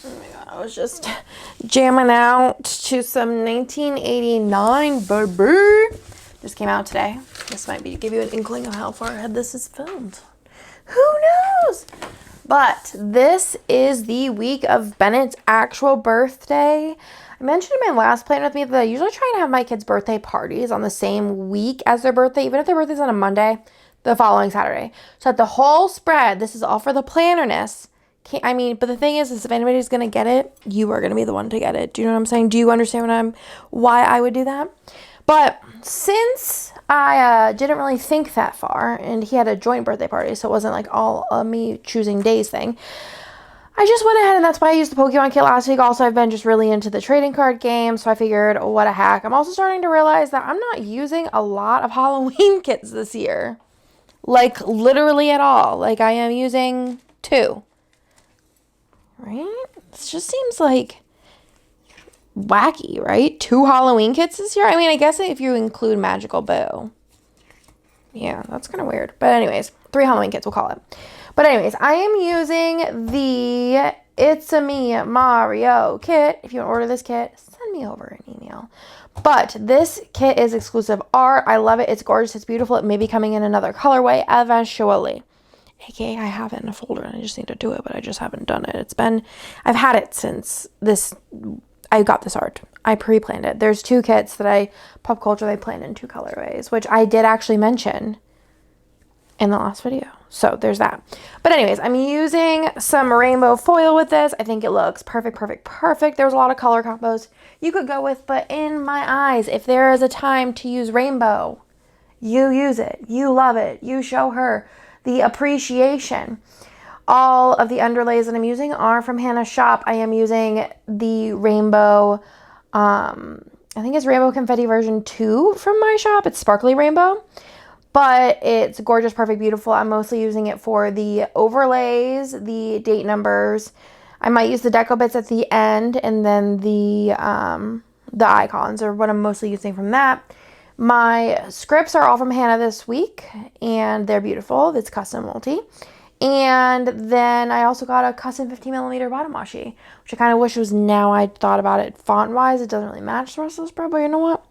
Oh my god, I was just jamming out to some 1989, baby. Just came out today. This might be to give you an inkling of how far ahead this is filmed. Who knows? But this is the week of Bennett's actual birthday. I mentioned in my last plan with me that I usually try and have my kids' birthday parties on the same week as their birthday, even if their birthday's on a Monday, the following Saturday. So that the whole spread, this is all for the plannerness. But the thing is if anybody's going to get it, you are going to be the one to get it. Do you know what I'm saying? Do you understand why I would do that? But since I didn't really think that far, and he had a joint birthday party, so it wasn't like all me choosing days thing, I just went ahead, and that's why I used the Pokemon kit last week. Also, I've been just really into the trading card game, so I figured, what a hack. I'm also starting to realize that I'm not using a lot of Halloween kits this year. Like, literally at all. Like, I am using 2. Right? It just seems like wacky, right? 2 Halloween kits this year? I mean, I guess if you include Magical Boo. Yeah, that's kind of weird. But anyways, 3 Halloween kits, we'll call it. But anyways, I am using the It's a Me Mario kit. If you want to order this kit, send me over an email. But this kit is exclusive art. I love it. It's gorgeous. It's beautiful. It may be coming in another colorway eventually. AKA, I have it in a folder and I just need to do it, but I just haven't done it. I've had it since I got this art. I pre-planned it. There's 2 kits that Pop Culture, they planned in 2 colorways, which I did actually mention in the last video. So there's that. But anyways, I'm using some rainbow foil with this. I think it looks perfect. There's a lot of color combos you could go with, but in my eyes, if there is a time to use rainbow, you use it. You love it. You show her the appreciation. All of the underlays that I'm using are from Hannah's shop. I am using the rainbow, I think it's Rainbow Confetti version 2 from my shop. It's sparkly rainbow, but it's gorgeous, perfect, beautiful. I'm mostly using it for the overlays, the date numbers. I might use the deco bits at the end, and then the icons are what I'm mostly using from that. My scripts are all from Hannah this week, and they're beautiful. It's custom multi. And then I also got a custom 15mm bottom washi, which I kind of wish was now I thought about it font-wise. It doesn't really match the rest of the spread, but you know what?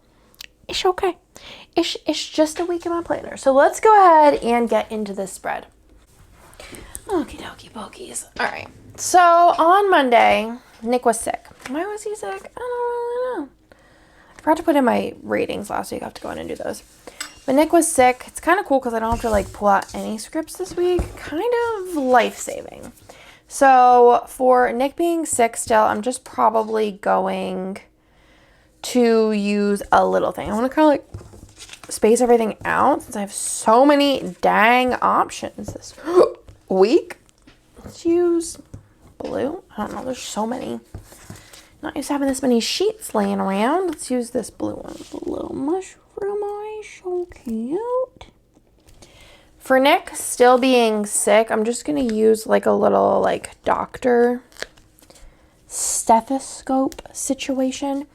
It's okay. It's just a week in my planner. So let's go ahead and get into this spread. Okie dokie pokies. All right. So on Monday, Nick was sick. Why was he sick? I don't really know. I forgot to put in my ratings last week. I have to go in and do those. But Nick was sick. It's kind of cool because I don't have to like pull out any scripts this week. Kind of life-saving. So for Nick being sick still, I'm just probably going to use a little thing. I want to kind of like space everything out since I have so many dang options this week. Let's use blue. I don't know. There's so many. Not used to having this many sheets laying around. Let's use this blue one with a little mushroom eye. So cute. For Nick still being sick, I'm just going to use like a little like doctor stethoscope situation.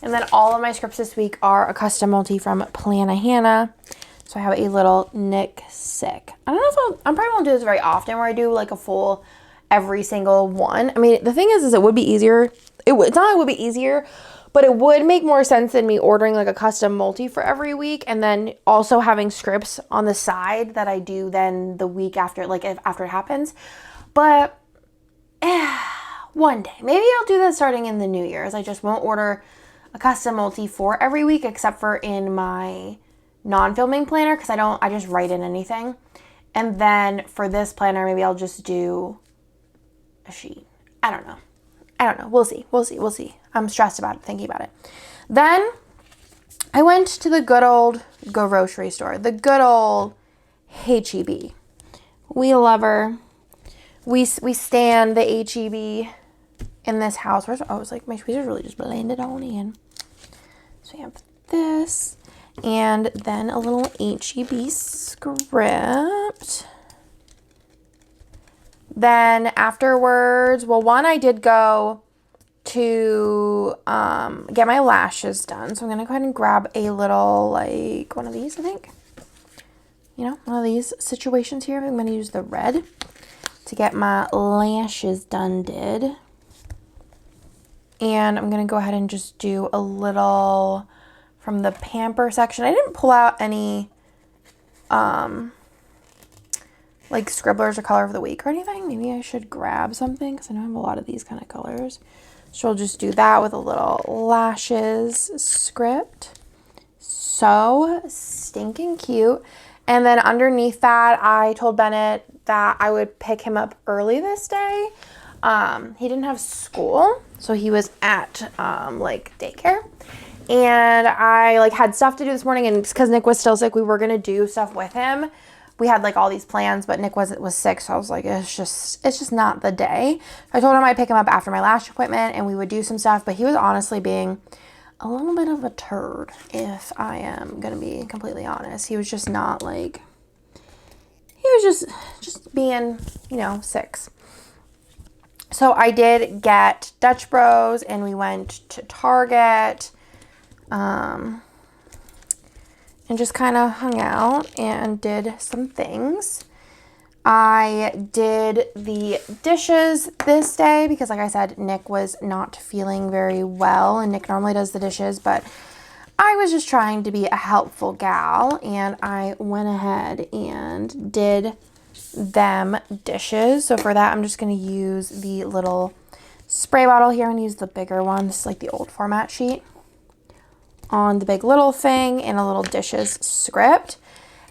And then all of my scripts this week are a custom multi from Plana Hannah. So I have a little Nick sick. I don't know if I'm probably won't do this very often where I do like a full every single one. I mean, the thing is it would be easier. It's not like it would be easier, but it would make more sense than me ordering like a custom multi for every week and then also having scripts on the side that I do then the week after, like after it happens. But one day, maybe I'll do that starting in the New Year's. I just won't order a custom multi for every week except for in my non-filming planner because I just write in anything. And then for this planner, maybe I'll just do a sheet. I don't know. We'll see. I'm stressed about it, thinking about it. Then I went to the good old grocery store, the good old H-E-B. We love her. We stand the H-E-B in this house. I was like, my tweezers really just blended on in. So we have this and then a little H-E-B script. Then afterwards, well, one, I did go to get my lashes done. So I'm going to go ahead and grab a little, like, one of these, I think. You know, one of these situations here. I'm going to use the red to get my lashes done did. And I'm going to go ahead and just do a little from the pamper section. I didn't pull out any like scribblers or color of the week or anything. Maybe I should grab something because I know I have a lot of these kind of colors. So we'll just do that with a little lashes script. So stinking cute. And then underneath that, I told Bennett that I would pick him up early this day. He didn't have school, so he was at like daycare. And I like had stuff to do this morning, and because Nick was still sick, we were gonna do stuff with him. We had like all these plans, but Nick was sick, so I was like, it's just not the day. I told him I'd pick him up after my lash appointment and we would do some stuff, but he was honestly being a little bit of a turd, if I am gonna be completely honest. He was just not like, he was just being, you know, 6. So I did get Dutch Bros and we went to Target, and just kind of hung out and did some things. I did the dishes this day because, like I said, Nick was not feeling very well, and Nick normally does the dishes, but I was just trying to be a helpful gal, and I went ahead and did them dishes. So for that, I'm just going to use the little spray bottle here and use the bigger one. This is like the old format sheet on the big little thing and a little dishes script.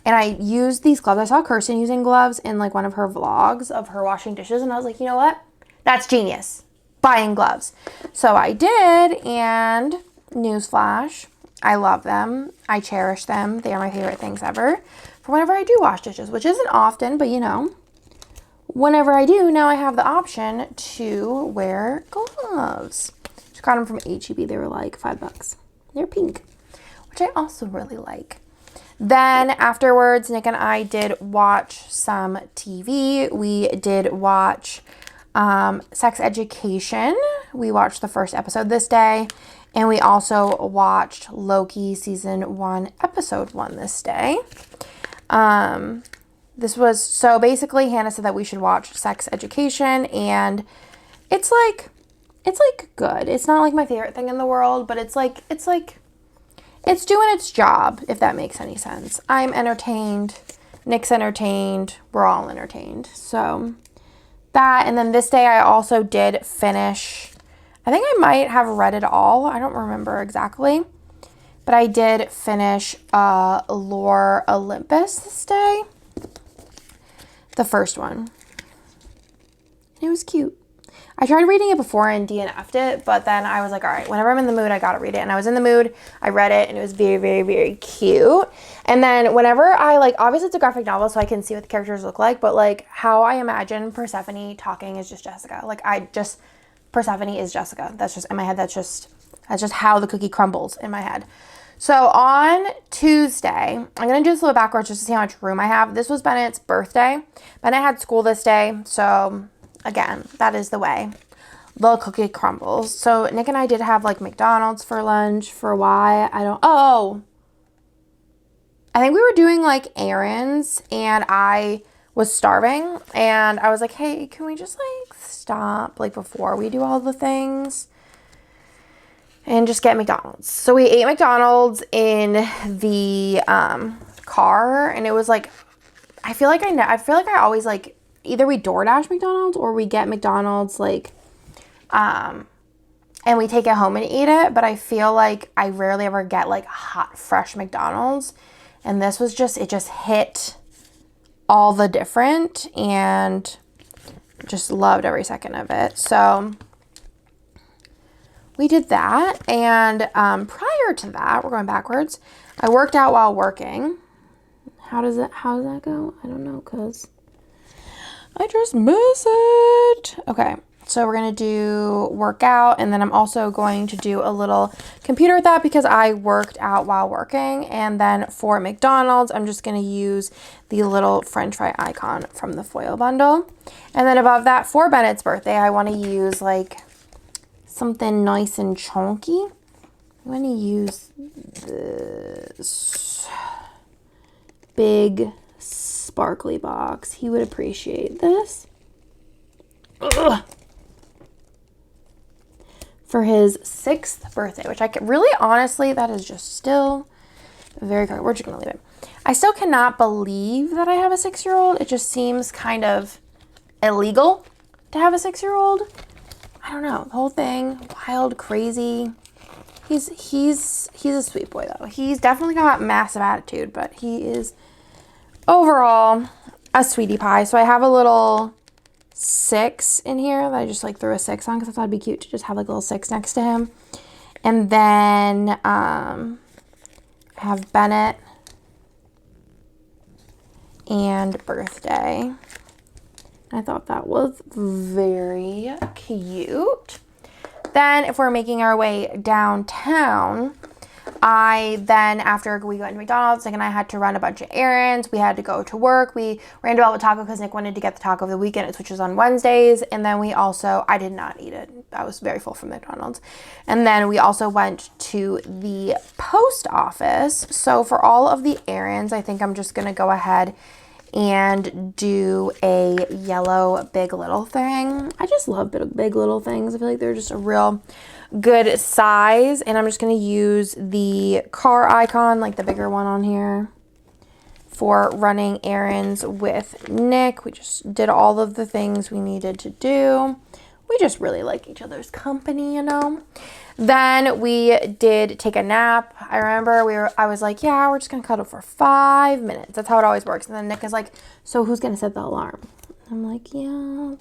And I used these gloves. I saw Kirsten using gloves in like one of her vlogs of her washing dishes, and I was like, you know what? That's genius. Buying gloves. So I did, and newsflash, I love them. I cherish them. They are my favorite things ever for whenever I do wash dishes, which isn't often, but you know, whenever I do, now I have the option to wear gloves. Just got them from H-E-B. They were like $5. They're pink, which I also really like. Then afterwards, Nick and I did watch some TV. We did watch Sex Education. We watched the first episode this day. And we also watched Loki season 1, episode 1 this day. This was, so basically Hannah said that we should watch Sex Education, and it's like good. It's not like my favorite thing in the world, but it's doing its job, if that makes any sense. I'm entertained. Nick's entertained. We're all entertained. So that, and then this day I also did finish, I think I might have read it all. I don't remember exactly. But I did finish Lore Olympus this day. The first one. It was cute. I tried reading it before and DNF'd it, but then I was like, all right, whenever I'm in the mood, I gotta read it. And I was in the mood, I read it, and it was very, very, very cute. And then whenever I, like, obviously it's a graphic novel, so I can see what the characters look like, but, like, how I imagine Persephone talking is just Jessica. Like, Persephone is Jessica. That's just, in my head, that's just how the cookie crumbles in my head. So on Tuesday, I'm going to do this a little backwards just to see how much room I have. This was Bennett's birthday. Bennett had school this day, so again, that is the way the cookie crumbles. So Nick and I did have like McDonald's for lunch for why. I think we were doing like errands and I was starving and I was like, hey, can we just like stop like before we do all the things and just get McDonald's? So we ate McDonald's in the car, and it was like, I feel like I always like, either we DoorDash McDonald's or we get McDonald's like, and we take it home and eat it. But I feel like I rarely ever get like hot, fresh McDonald's. And this was just, it just hit all the different, and just loved every second of it. So we did that. And prior to that, we're going backwards. I worked out while working. How does that go? I don't know, because I just miss it. Okay, so we're going to do workout, and then I'm also going to do a little computer with that because I worked out while working. And then for McDonald's, I'm just going to use the little french fry icon from the foil bundle. And then above that, for Bennett's birthday, I want to use like something nice and chunky. I'm going to use this big sparkly box. He would appreciate this. Ugh. for his 6th birthday, which really honestly, that is just still very good. We're just gonna leave it. I still cannot believe that I have a 6-year-old. It just seems kind of illegal to have a 6-year-old. I don't know, the whole thing, wild, crazy. He's a sweet boy though. He's definitely got massive attitude, but he is overall a sweetie pie. So I have a little 6 in here that I just like threw a 6 on because I thought it'd be cute to just have like a little 6 next to him. And then I have Bennett and birthday. I thought that was very cute. Then if we're making our way downtown, after we went to McDonald's, Nick and I had to run a bunch of errands. We had to go to work. We ran to Velvet Taco because Nick wanted to get the taco of the weekend, which was on Wednesdays. And then I did not eat it. I was very full from McDonald's. And then we also went to the post office. So for all of the errands, I think I'm just going to go ahead and do a yellow Big Little thing. I just love Big Little things. I feel like they're just a real good size. And I'm just going to use the car icon, like the bigger one on here, for running errands with Nick. We just did all of the things we needed to do. We just really like each other's company, you know. Then we did take a nap. I remember I was like, yeah, we're just going to cuddle for 5 minutes. That's how it always works. And then Nick is like, so who's going to set the alarm? I'm like, yeah,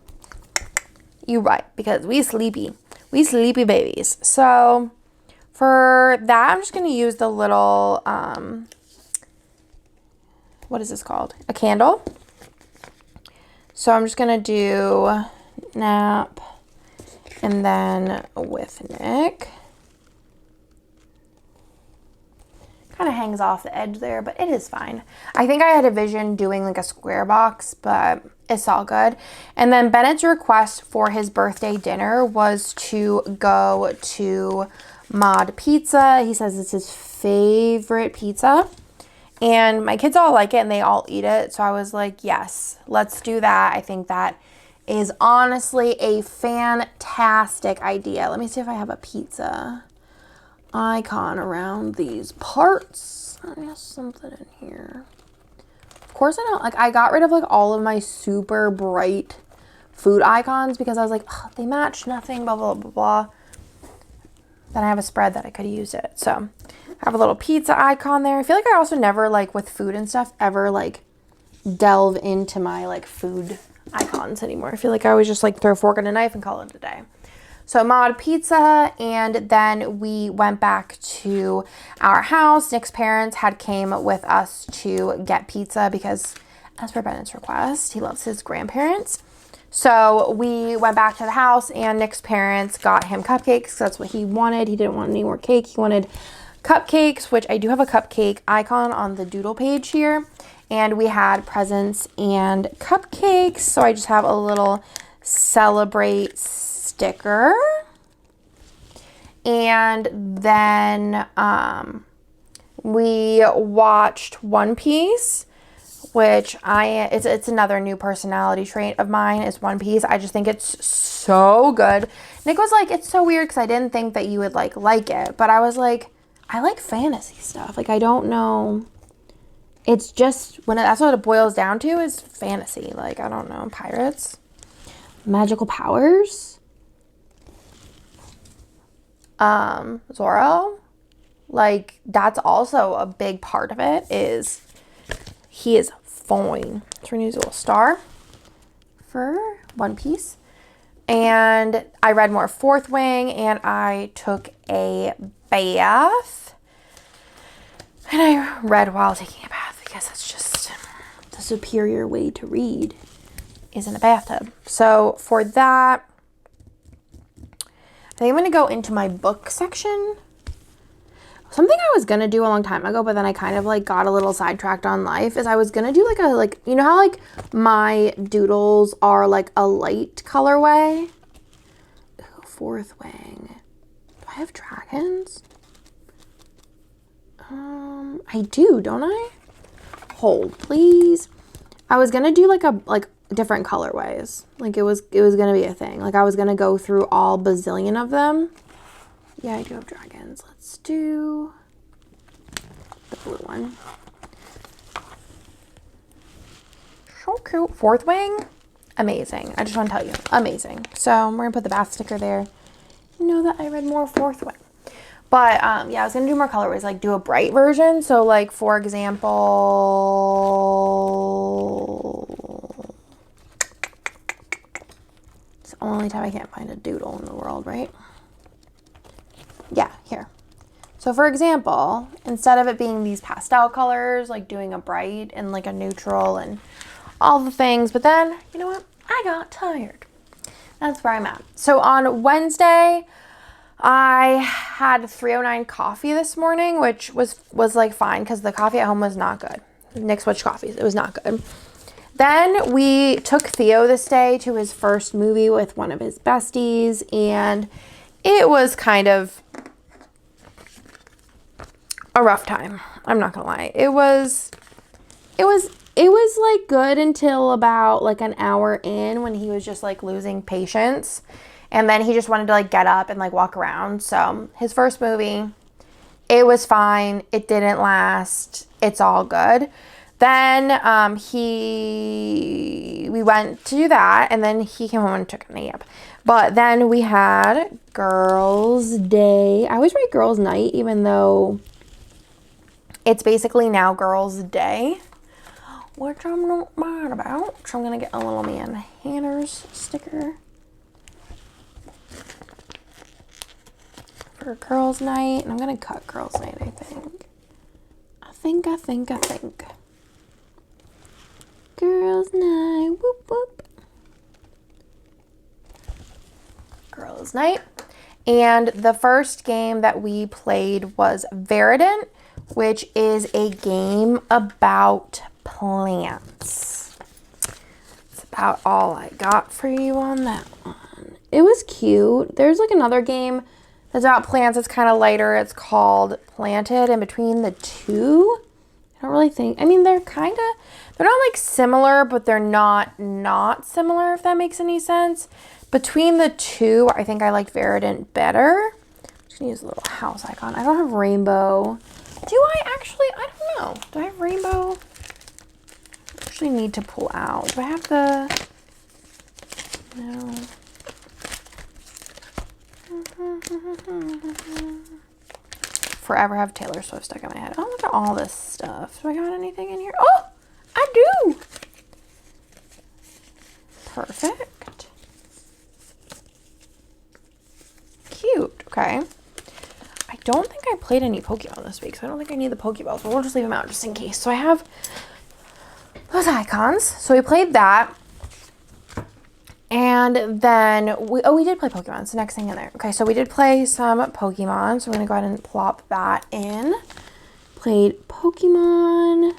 you're right, because we sleepy babies. So for that, I'm just going to use the little, what is this called? A candle. So I'm just going to do nap. And then with Nick, kind of hangs off the edge there, but it is fine. I think I had a vision doing like a square box, but it's all good. And then Bennett's request for his birthday dinner was to go to Mod Pizza. He says it's his favorite pizza. And my kids all like it and they all eat it. So I was like, yes, let's do that. I think that is honestly a fantastic idea. Let me see if I have a pizza icon around these parts. I have something in here. Of course I don't, I got rid of all of my super bright food icons because I was like, oh, they match nothing, blah, blah, blah, blah. Then I have a spread that I could use it. So I have a little pizza icon there. I feel like I also never, with food and stuff, ever, delve into my, food icons anymore. I feel like I always just throw a fork and a knife and call it a day. So Mod Pizza, and then we went back to our house. Nick's parents had came with us to get pizza because, as per Bennett's request, he loves his grandparents. So we went back to the house and Nick's parents got him cupcakes. That's what he wanted. He didn't want any more cake. He wanted cupcakes, which I do have a cupcake icon on the doodle page here. And we had presents and cupcakes. So I just have a little celebrate sticker. And then we watched One Piece, which it's another new personality trait of mine is One Piece. I just think it's so good. Nick was like, it's so weird because I didn't think that you would like it. But I was like, I like fantasy stuff. I don't know. It's just, that's what it boils down to is fantasy. I don't know, pirates, magical powers, Zorro. That's also a big part of it is he is fine. So we're gonna use a little star for One Piece. And I read more Fourth Wing and I took a bath. And I read while taking a bath because that's just the superior way to read is in a bathtub. So for that, I think I'm going to go into my book section. Something I was going to do a long time ago, but then I kind of got a little sidetracked on life is I was going to do you know how my doodles are a light colorway? Ooh, Fourth Wing. Do I have dragons? I do, don't I? Hold, please. I was gonna do different colorways. It was gonna be a thing. I was gonna go through all bazillion of them. Yeah, I do have dragons. Let's do the blue one. So cute. Fourth wing. Amazing. I just want to tell you. Amazing. So we're going to put the bath sticker there. You know that I read more fourth wing. But yeah, I was going to do more colorways, like do a bright version. So like, for example, it's the only time I can't find a doodle in the world, right? Yeah, here. So for example, instead of it being these pastel colors, like doing a bright and like a neutral and all the things, but then, you know what? I got tired. That's where I'm at. So on Wednesday, I had 309 coffee this morning, which was like fine because the coffee at home was not good. Nick switched coffees. It was not good. Then we took Theo this day to his first movie with one of his besties, and it was kind of a rough time. I'm not gonna lie. It was like good until about like an hour in, when he was just like losing patience. And then he just wanted to like get up and like walk around. So his first movie, it was fine. It didn't last. It's all good. Then we went to do that, and then he came home and took a nap. But then we had Girls' Day. I always write Girls' Night, even though it's basically now Girls' Day, which I'm not mad about. So I'm gonna get a little man Hanners sticker for Girls' Night, and I'm gonna cut Girls' Night, I think. I think. Girls' Night, whoop whoop. Girls' Night. And the first game that we played was Verdant, which is a game about plants. That's about all I got for you on that one. It was cute. There's like another game that's about plants. It's kind of lighter. It's called Planted. And between the two, I don't really think, I mean, they're not like similar, but they're not similar, if that makes any sense. Between the two, I think I like Verdant better. I'm just gonna use a little house icon. I don't have rainbow. Do I actually? I don't know. Do I have rainbow? I actually need to pull out. Do I have the? No. Forever have Taylor Swift stuck in my head. Oh, look at all this stuff. Do I got anything in here? Oh, I do. Perfect. Cute. Okay. I don't think I played any Pokemon this week, so I don't think I need the Pokeballs, but we'll just leave them out just in case. So I have those icons. So we played that. And then we did play Pokemon. It's the next thing in there. Okay, so we did play some Pokemon. So I'm going to go ahead and plop that in. Played Pokemon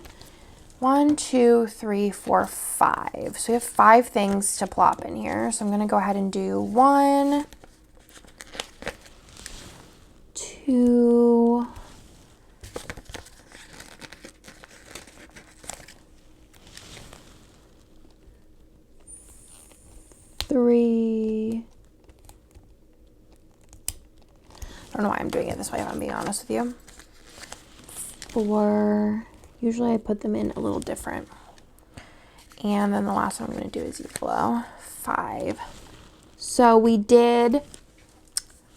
1, 2, 3, 4, 5. So we have 5 things to plop in here. So I'm going to go ahead and do 1, 2, 3. I don't know why I'm doing it this way, if I'm being honest with you. 4. Usually I put them in a little different. And then the last one I'm going to do is yellow. 5. So we did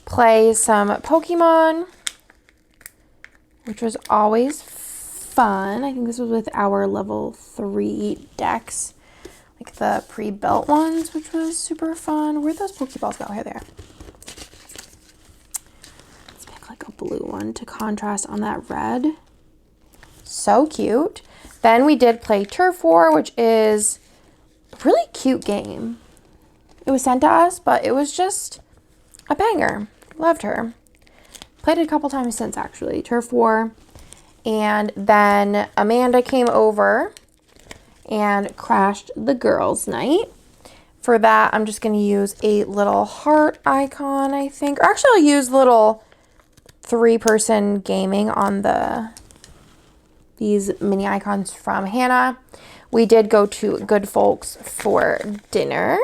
play some Pokemon, which was always fun. I think this was with our level 3 decks, like the pre-built ones, which was super fun. Where'd those Pokeballs go? Here they are. Let's pick like a blue one to contrast on that red. So cute. Then we did play Turf War, which is a really cute game. It was sent to us, but it was just a banger. Loved her. Played it a couple times since, actually. Turf War. And then Amanda came over and crashed the girls' night. For that, I'm just going to use a little heart icon, I think. Or actually, I'll use little 3-person gaming on these mini icons from Hannah. We did go to Good Folks for dinner,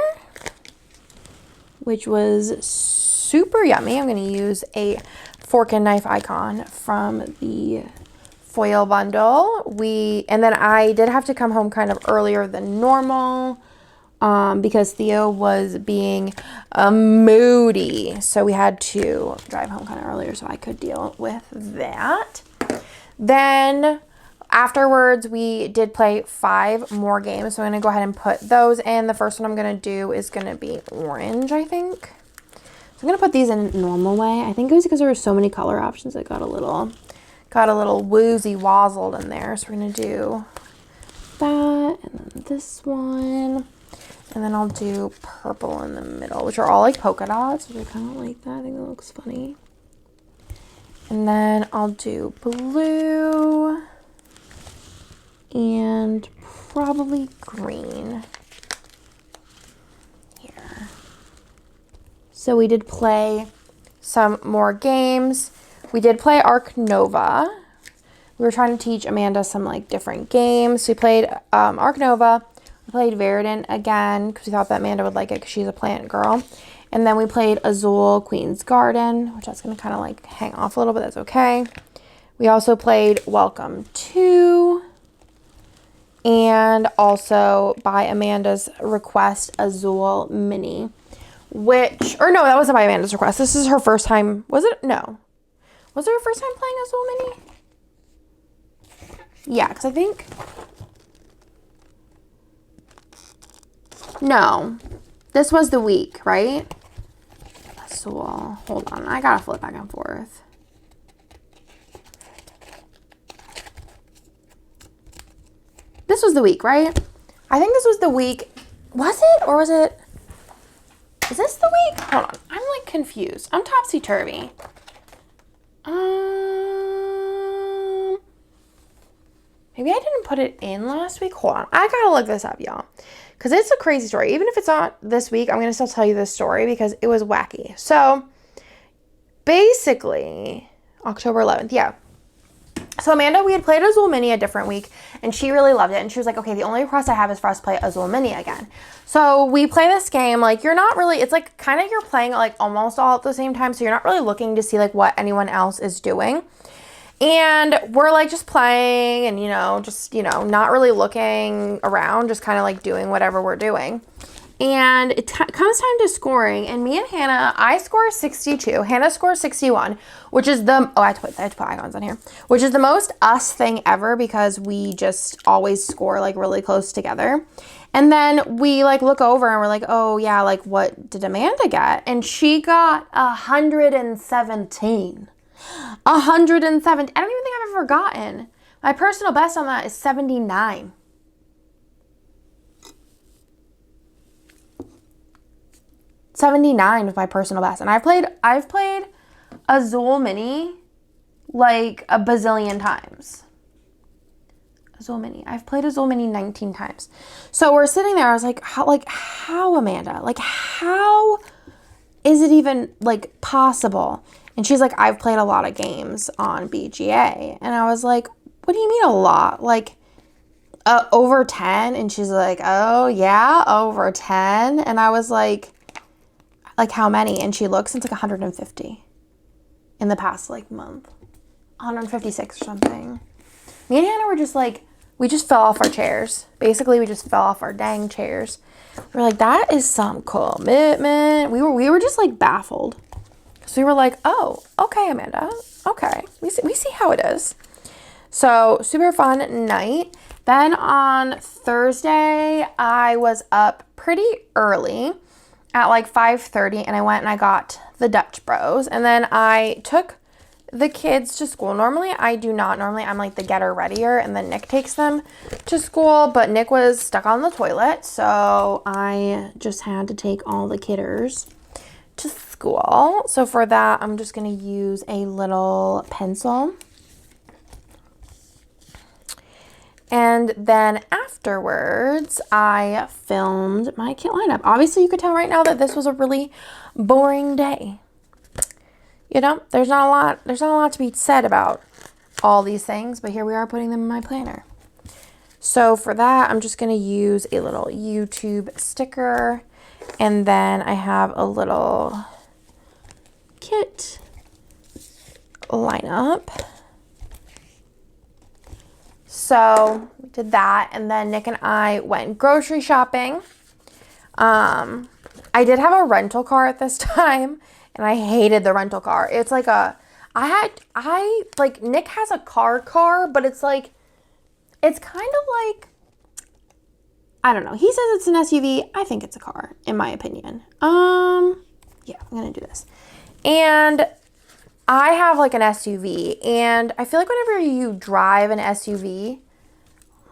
which was super yummy. I'm going to use a fork and knife icon from the foil bundle. And then I did have to come home kind of earlier than normal because Theo was being moody. So we had to drive home kind of earlier so I could deal with that. Then afterwards, we did play 5 more games. So I'm going to go ahead and put those in. The first one I'm going to do is going to be orange, I think. So I'm going to put these in normal way. I think it was because there were so many color options. It got a little woozy wazzled in there. So we're going to do that and then this one. And then I'll do purple in the middle, which are all like polka dots, which I kind of like that. I think it looks funny. And then I'll do blue and probably green here. So we did play some more games. We did play Arc Nova. We were trying to teach Amanda some like different games. We played Arc Nova. We played Verdant again because we thought that Amanda would like it because she's a plant girl. And then we played Azul Queen's Garden, which I was going to kind of like hang off a little bit. That's okay. We also played Welcome To. And also by Amanda's request, Azul Mini. Or no, that wasn't by Amanda's request. This is her first time. Was it? No. Was it her first time playing Azul Mini? Yeah, because I think... No. This was the week, right? Azul. Hold on. I gotta flip back and forth. This was the week, right? I think this was the week. Was it? Or was it? Is this the week? Hold on. I'm like confused. I'm topsy-turvy. Maybe I didn't put it in last week. Hold on. I gotta look this up, y'all. Because it's a crazy story. Even if it's not this week, I'm going to still tell you this story because it was wacky. So, basically, October 11th, yeah. So, Amanda, we had played Azul Mini a different week, and she really loved it. And she was like, okay, the only request I have is for us to play Azul Mini again. So, we play this game. Like, you're not really, it's like kind of you're playing like almost all at the same time. So, you're not really looking to see like what anyone else is doing. And we're like just playing and, not really looking around, just kind of like doing whatever we're doing. And it comes time to scoring. And me and Hannah, I score 62. Hannah scores 61, which is I had to put icons on here, which is the most us thing ever because we just always score like really close together. And then we like look over and we're like, oh yeah, like what did Amanda get? And she got 117. 170. I don't even think I've ever gotten. My personal best on that is 79. $79 was my personal best. And I've played Azul Mini like a bazillion times. Azul Mini. I've played Azul Mini 19 times. So we're sitting there. I was like, how Amanda? Like, how is it even like possible? And she's like, I've played a lot of games on BGA. And I was like, what do you mean a lot? Like, over 10? And she's like, oh, yeah, over 10. And I was like how many? And she looks, and it's like 150 in the past, like, month. 156 or something. Me and Hannah were just like, we just fell off our chairs. Basically, we just fell off our dang chairs. We're like, that is some commitment. We were just, like, baffled. So we were like, oh, okay, Amanda. Okay. We see how it is. So super fun night. Then on Thursday, I was up pretty early at like 5:30 and I went and I got the Dutch Bros. And then I took the kids to school. Normally, I do not. Normally, I'm like the getter readier and then Nick takes them to school. But Nick was stuck on the toilet. So I just had to take all the kidders to school. So for that, I'm just going to use a little pencil. And then afterwards, I filmed my kit lineup. Obviously, you could tell right now that this was a really boring day. There's not a lot to be said about all these things, but here we are putting them in my planner. So for that, I'm just going to use a little YouTube sticker. And then I have a little kit lineup. So we did that, and then Nick and I went grocery shopping. I did have a rental car at this time, and I hated the rental car. It's like Nick has a car, but it's kind of like, I don't know. He says it's an SUV. I think it's a car, in my opinion. Yeah, I'm gonna do this. And I have like an SUV, and I feel like whenever you drive an SUV,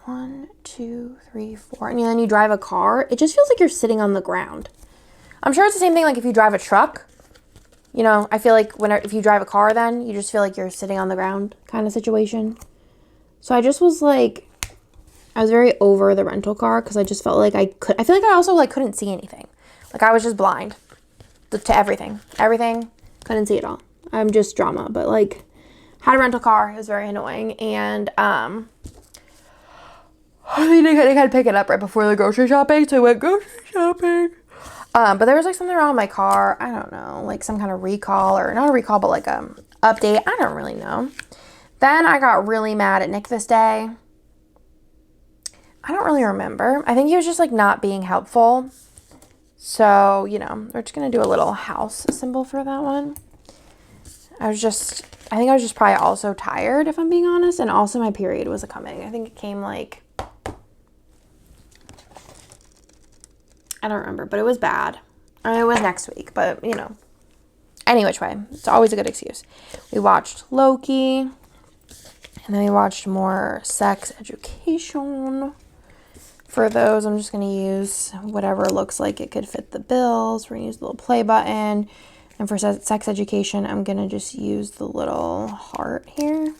1, 2, 3, 4, and then you drive a car, it just feels like you're sitting on the ground. I'm sure it's the same thing like if you drive a truck. You know, I feel like if you drive a car, then you just feel like you're sitting on the ground kind of situation. So I just was like, I was very over the rental car because I just felt like I feel like I also like couldn't see anything. Like I was just blind to everything. Couldn't see it all. I'm just drama, but like had a rental car. It was very annoying, and they had to pick it up right before the grocery shopping, so I went grocery shopping. But there was like something wrong with my car. I don't know, like some kind of recall, or not a recall, but like update. I don't really know. Then I got really mad at Nick this day. I don't really remember. I think he was just like not being helpful. So, you know, we're just going to do a little house symbol for that one. I think I was just probably also tired, if I'm being honest. And also my period was coming. I think it came like, I don't remember, but it was bad. It was next week, but you know, any which way, it's always a good excuse. We watched Loki, and then we watched more sex education. For those, I'm just going to use whatever looks like it could fit the bills. We're going to use the little play button. And for sex education, I'm going to just use the little heart here.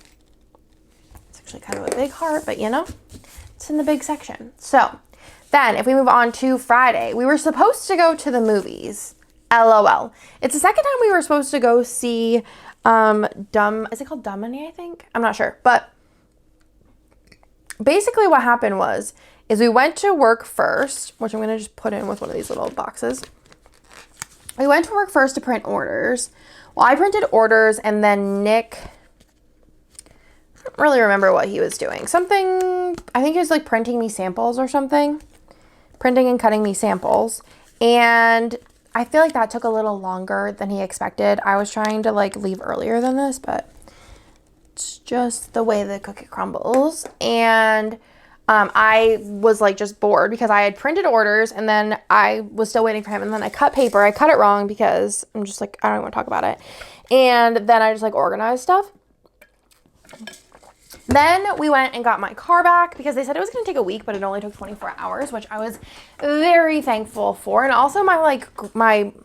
It's actually kind of a big heart, but you know, it's in the big section. So then if we move on to Friday, we were supposed to go to the movies. LOL. It's the second time we were supposed to go see is it called Dumb Money, I think? I'm not sure. But basically what happened is we went to work first, which I'm going to just put in with one of these little boxes. We went to work first to print orders. Well, I printed orders, and then Nick, I don't really remember what he was doing. Something, I think he was like printing me samples or something. Printing and cutting me samples. And I feel like that took a little longer than he expected. I was trying to like leave earlier than this, but it's just the way the cookie crumbles. And I was like just bored because I had printed orders, and then I was still waiting for him, and then I cut paper. I cut it wrong because I'm just like, I don't want to talk about it. And then I just like organized stuff. Then we went and got my car back because they said it was going to take a week, but it only took 24 hours, which I was very thankful for. And also my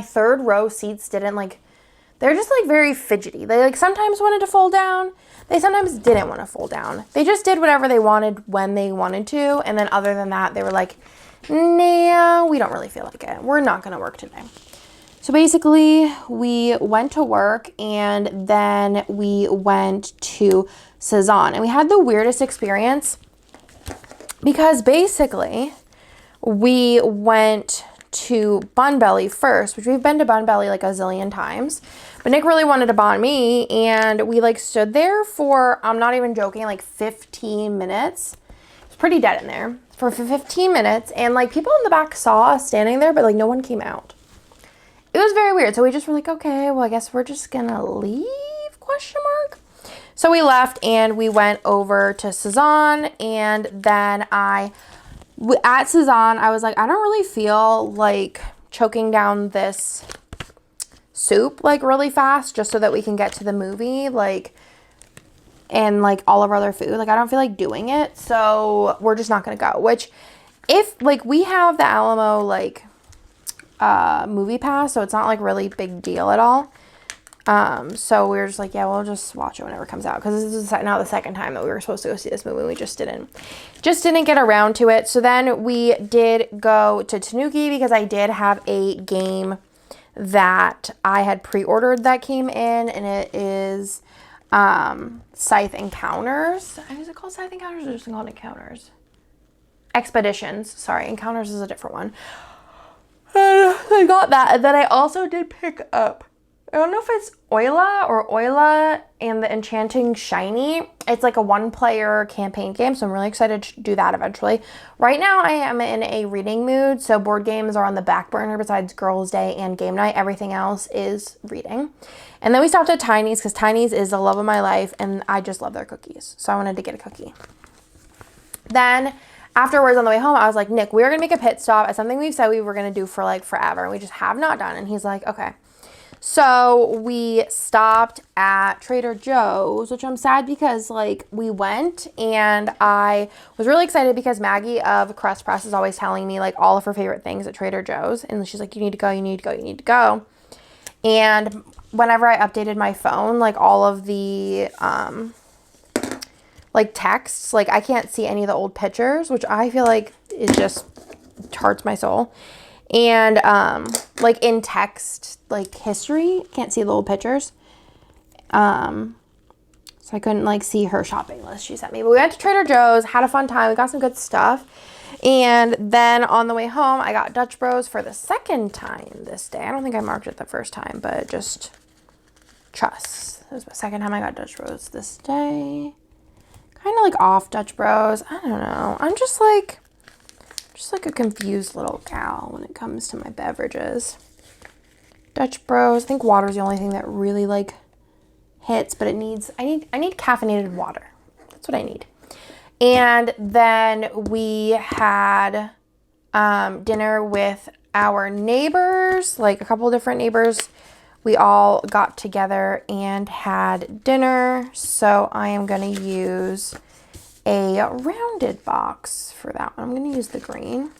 third row seats didn't like, they're just like very fidgety. They like sometimes wanted to fold down. They sometimes didn't want to fold down. They just did whatever they wanted when they wanted to. And then other than that, they were like, nah, we don't really feel like it. We're not going to work today. So basically, we went to work, and then we went to Cezanne. And we had the weirdest experience because basically we went to Bun Belly first, which we've been to Bun Belly like a zillion times. But Nick really wanted to bond me, and we like stood there for, I'm not even joking, like 15 minutes. It's pretty dead in there for 15 minutes. And like people in the back saw us standing there, but like no one came out. It was very weird. So we just were like, okay, well, I guess we're just gonna leave, ? So we left, and we went over to Cezanne, and then at Cezanne, I was like, I don't really feel like choking down this soup like really fast just so that we can get to the movie, like, and like all of our other food. Like, I don't feel like doing it, so we're just not gonna go. Which, if like we have the Alamo like movie pass, so it's not like really big deal at all. So we were just like, yeah, we'll just watch it whenever it comes out, because this is now the second time that we were supposed to go see this movie, and we just didn't get around to it. So then we did go to Tanuki because I did have a game that I had pre-ordered that came in, and it is Scythe Encounters. Is it called Scythe Encounters, or just called Encounters? Expeditions. Sorry, Encounters is a different one. I got that, and then I also did pick up don't know if it's Oila and the Enchanting Shiny. It's like a 1-player campaign game, so I'm really excited to do that eventually. Right now, I am in a reading mood, so board games are on the back burner besides Girls' Day and game night. Everything else is reading. And then we stopped at Tiny's because Tiny's is the love of my life, and I just love their cookies, so I wanted to get a cookie. Then afterwards on the way home, I was like, Nick, we're going to make a pit stop at something we've said we were going to do for like forever, and we just have not done. And he's like, okay. So we stopped at Trader Joe's, which I'm sad because like we went, and I was really excited because Maggie of Crust Press is always telling me like all of her favorite things at Trader Joe's. And she's like, you need to go, you need to go, you need to go. And whenever I updated my phone, like all of the, like texts, like I can't see any of the old pictures, which I feel like it just hurts my soul. And like in text, like history, can't see the old pictures. So I couldn't like see her shopping list she sent me. But we went to Trader Joe's, had a fun time. We got some good stuff. And then on the way home, I got Dutch Bros for the second time this day. I don't think I marked it the first time, but just trust. It was the second time I got Dutch Bros this day. Kind of like off Dutch Bros. I don't know. I'm just like a confused little gal when it comes to my beverages. Dutch Bros. I think water's the only thing that really like hits, but I need caffeinated water. That's what I need. And then we had dinner with our neighbors, like a couple different neighbors. We all got together and had dinner. So I am going to use a rounded box for that one. I'm going to use the green.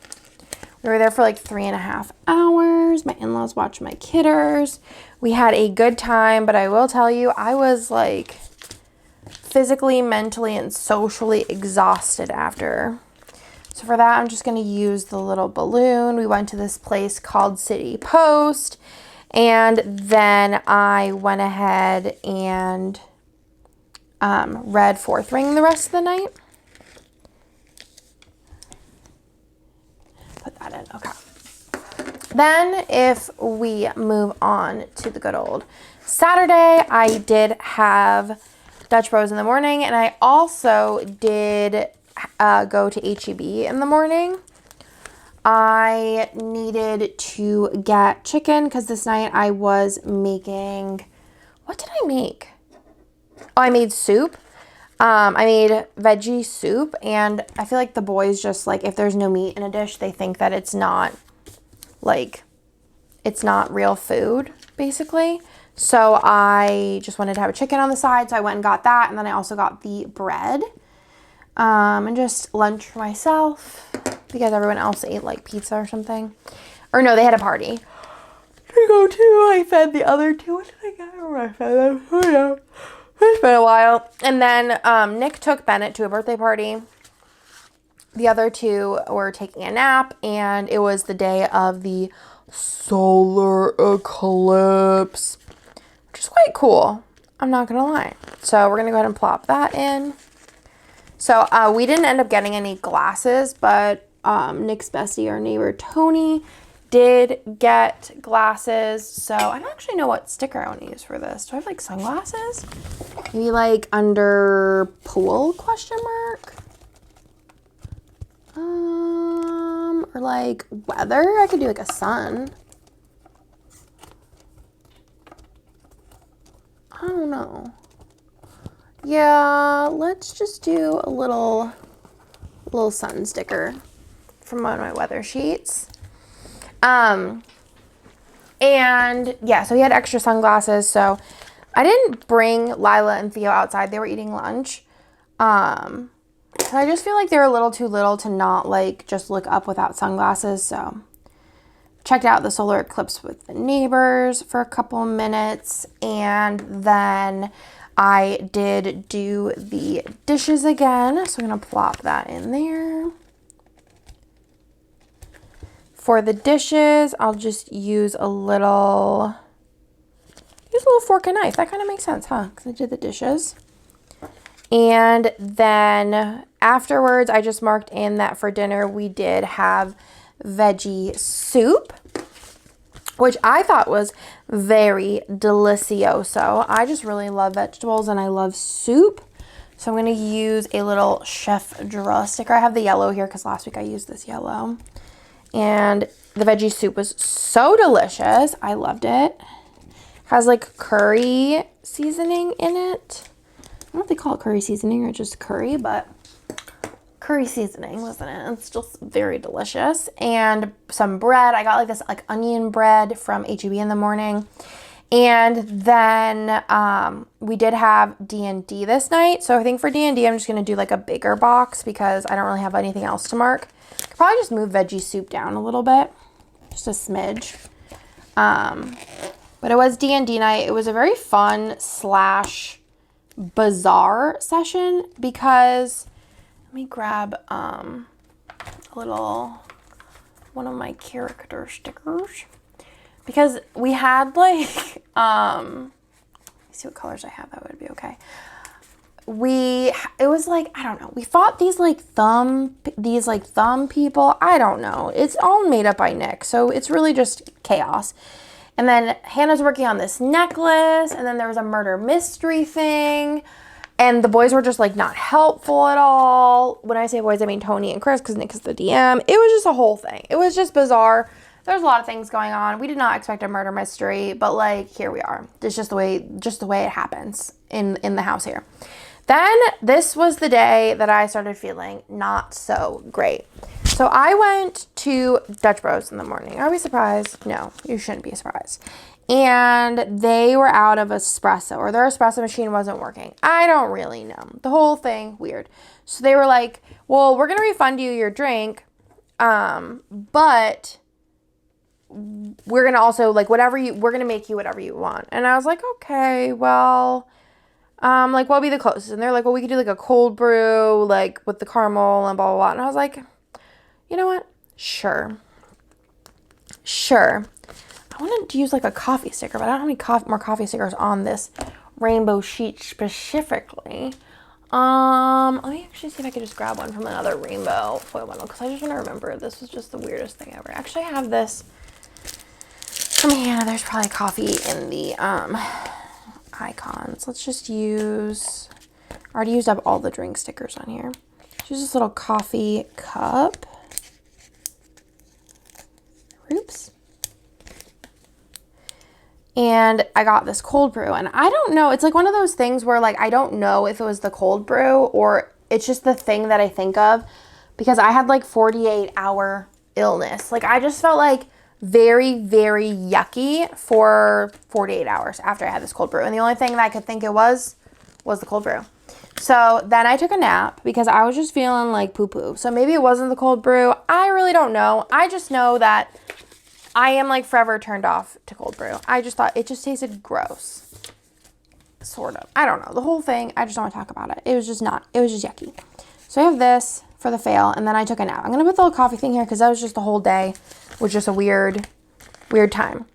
We were there for like 3.5 hours. My in-laws watched my kidders. We had a good time, but I will tell you, I was like physically, mentally, and socially exhausted after. So for that, I'm just going to use the little balloon. We went to this place called City Post, and then I went ahead and read Fourth Ring the rest of the night. Put that in. Okay. Then if we move on to the good old Saturday, I did have Dutch Bros in the morning, and I also did go to H-E-B in the morning. I needed to get chicken because this night I was making, what did I make? Oh, I made soup. I made veggie soup, and I feel like the boys just like, if there's no meat in a dish, they think that it's not like, it's not real food, basically. So I just wanted to have a chicken on the side, so I went and got that, and then I also got the bread, and just lunch for myself, because everyone else ate like pizza or something. Or no, they had a party to go to. I fed the other two. What did I get? I fed them. Oh, yeah. It's been a while. And then Nick took Bennett to a birthday party. The other two were taking a nap, and it was the day of the solar eclipse, which is quite cool. I'm not going to lie. So we're going to go ahead and plop that in. So we didn't end up getting any glasses, but Nick's bestie, our neighbor Tony, did get glasses. So I don't actually know what sticker I want to use for this. Do I have like sunglasses? Maybe like under pool question mark? Or like weather. I could do like a sun. I don't know. Yeah, let's just do a little sun sticker from one of my weather sheets. And yeah, so he had extra sunglasses. So I didn't bring Lila and Theo outside. They were eating lunch. So I just feel like they're a little too little to not like just look up without sunglasses. So checked out the solar eclipse with the neighbors for a couple minutes, and then I did do the dishes again. So I'm gonna plop that in there. For the dishes, I'll just use a little fork and knife. That kind of makes sense, huh? Because I did the dishes. And then afterwards, I just marked in that for dinner, we did have veggie soup, which I thought was very delicioso. I just really love vegetables and I love soup. So I'm going to use a little Chef Dra sticker. I have the yellow here because last week I used this yellow. And the veggie soup was so delicious. I loved it. Has like curry seasoning in it. I don't know if they call it curry seasoning or just curry, but curry seasoning was in it. It's just very delicious. And some bread. I got like this like onion bread from H-E-B in the morning. And then we did have D&D this night. So I think for D&D, I'm just going to do like a bigger box because I don't really have anything else to mark. Could probably just move veggie soup down a little bit. Just a smidge. But it was D&D night. It was a very fun / bizarre session because, let me grab a little, one of my character stickers. Because we had like, let me see what colors I have, that would be okay. It was like, I don't know. We fought these thumb people. I don't know. It's all made up by Nick. So it's really just chaos. And then Hannah's working on this necklace. And then there was a murder mystery thing. And the boys were just like not helpful at all. When I say boys, I mean Tony and Chris because Nick is the DM. It was just a whole thing. It was just bizarre. There's a lot of things going on. We did not expect a murder mystery, but like here we are. It's just the way it happens in the house here. Then this was the day that I started feeling not so great. So I went to Dutch Bros in the morning. Are we surprised? No, you shouldn't be surprised. And they were out of espresso, or their espresso machine wasn't working. I don't really know. The whole thing, weird. So they were like, well, we're going to refund you your drink, but we're going to also, like, we're going to make you whatever you want. And I was like, okay, well, like, what'll be the closest? And they're like, well, we could do, like, a cold brew, like, with the caramel and blah, blah, blah. And I was like, you know what? Sure. I wanted to use, like, a coffee sticker, but I don't have any more coffee stickers on this rainbow sheet specifically. Let me actually see if I could just grab one from another rainbow foil bundle, because I just want to remember. This was just the weirdest thing ever. Actually, I have this from Hannah. There's probably coffee in the icons. Let's just use, I already used up all the drink stickers on here. Use this little coffee cup. Oops. And I got this cold brew, and I don't know, it's like one of those things where like I don't know if it was the cold brew or it's just the thing that I think of, because I had like 48-hour illness. Like I just felt like very, very yucky for 48 hours after I had this cold brew, and the only thing that I could think it was the cold brew. So then I took a nap because I was just feeling like poo-poo. So maybe it wasn't the cold brew. I really don't know. I just know that I am like forever turned off to cold brew. I just thought it just tasted gross. Sort of. I don't know. The whole thing, I just don't want to talk about it. It was just yucky. So I have this for the fail, and then I took a nap. I'm going to put the little coffee thing here because that was just the whole day. It was just a weird time.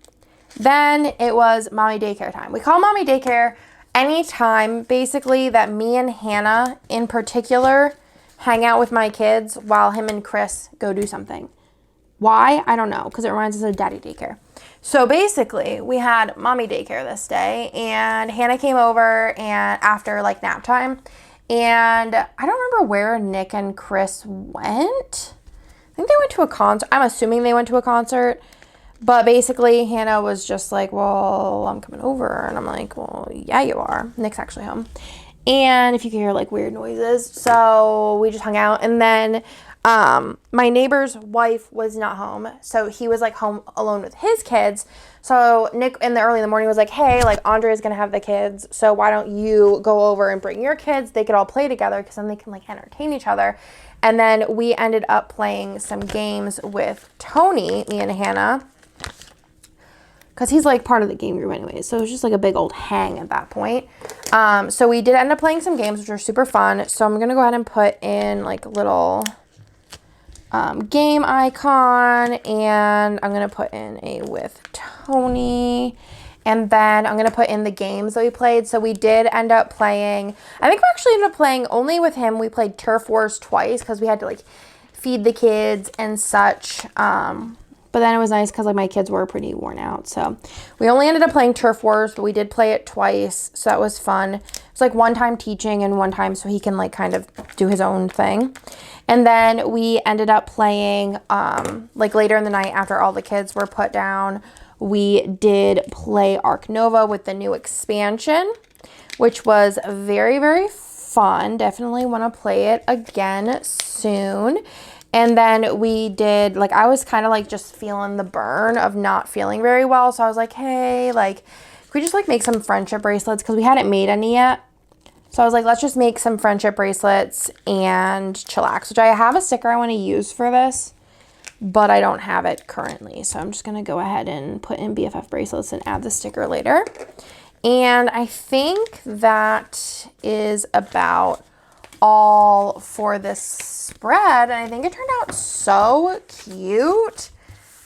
Then it was mommy daycare time. We call mommy daycare any time basically that me and Hannah in particular hang out with my kids while him and Chris go do something. Why? I don't know, because it reminds us of daddy daycare. So basically, we had mommy daycare this day, and Hannah came over and after like nap time, and I don't remember where Nick and Chris went. I think they went to a concert. I'm assuming they went to a concert, but basically Hannah was just like, well, I'm coming over, and I'm like, well, yeah, you are. Nick's actually home. And if you can hear like weird noises, so we just hung out, and then my neighbor's wife was not home, so he was like home alone with his kids. So Nick in the early in the morning was like, hey, like Andrea's gonna have the kids, so why don't you go over and bring your kids? They could all play together because then they can like entertain each other. And then we ended up playing some games with Tony, me and Hannah, because he's like part of the game group anyway, so it was just like a big old hang at that point. So we did end up playing some games, which were super fun. So I'm gonna go ahead and put in like a little game icon, and I'm going to put in a with Tony, and then I'm going to put in the games that we played. So we did end up playing, I think we actually ended up playing only with him. We played Turf Wars twice because we had to like feed the kids and such. But then it was nice because like my kids were pretty worn out. So we only ended up playing Turf Wars, but we did play it twice. So that was fun. It's like one time teaching and one time so he can like kind of do his own thing. And then we ended up playing like later in the night after all the kids were put down. We did play Ark Nova with the new expansion, which was very, very fun. Definitely want to play it again soon. And then we did, like, I was kind of like just feeling the burn of not feeling very well. So I was like, hey, like, can we just like make some friendship bracelets? Because we hadn't made any yet. So I was like, let's just make some friendship bracelets and chillax, which I have a sticker I want to use for this, but I don't have it currently. So I'm just going to go ahead and put in BFF bracelets and add the sticker later. And I think that is about all for this spread. And I think it turned out so cute.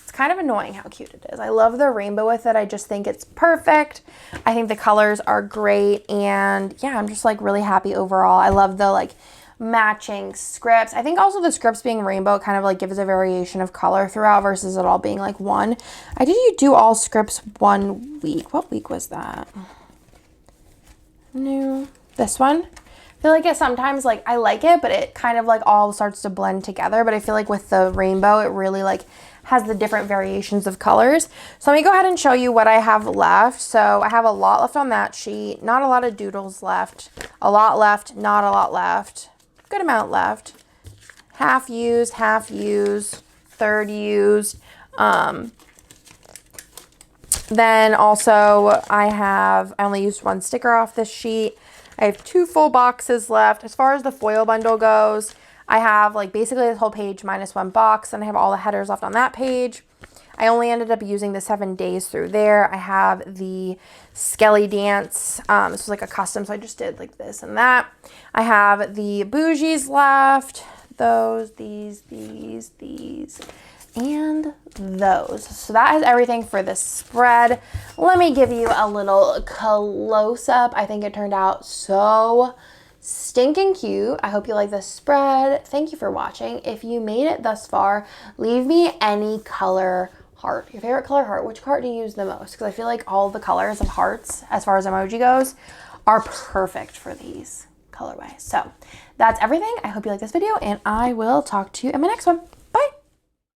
It's kind of annoying how cute it is. I love the rainbow with it. I just think it's perfect. I think the colors are great. And yeah, I'm just like really happy overall. I love the like matching scripts. I think also the scripts being rainbow kind of like gives a variation of color throughout versus it all being like one. I did you do all scripts 1 week. What week was that? No, this one. I feel like it sometimes like I like it, but it kind of like all starts to blend together. But I feel like with the rainbow, it really like has the different variations of colors. So let me go ahead and show you what I have left. So I have a lot left on that sheet. Not a lot of doodles left. A lot left, not a lot left. Good amount left. Half used, third used. Then also I only used one sticker off this sheet. I have 2 full boxes left. As far as the foil bundle goes, I have like basically this whole page minus 1 box, and I have all the headers left on that page. I only ended up using the 7 days through there. I have the Skelly Dance. This was like a custom, so I just did like this and that. I have the bougies left. Those, these, and those. So that is everything for this spread. Let me give you a little close-up. I think it turned out so stinking cute. I hope you like this spread. Thank you for watching. If you made it thus far, leave me any color heart. Your favorite color heart. Which heart do you use the most? Because I feel like all the colors of hearts, as far as emoji goes, are perfect for these colorways. So that's everything. I hope you like this video, and I will talk to you in my next one.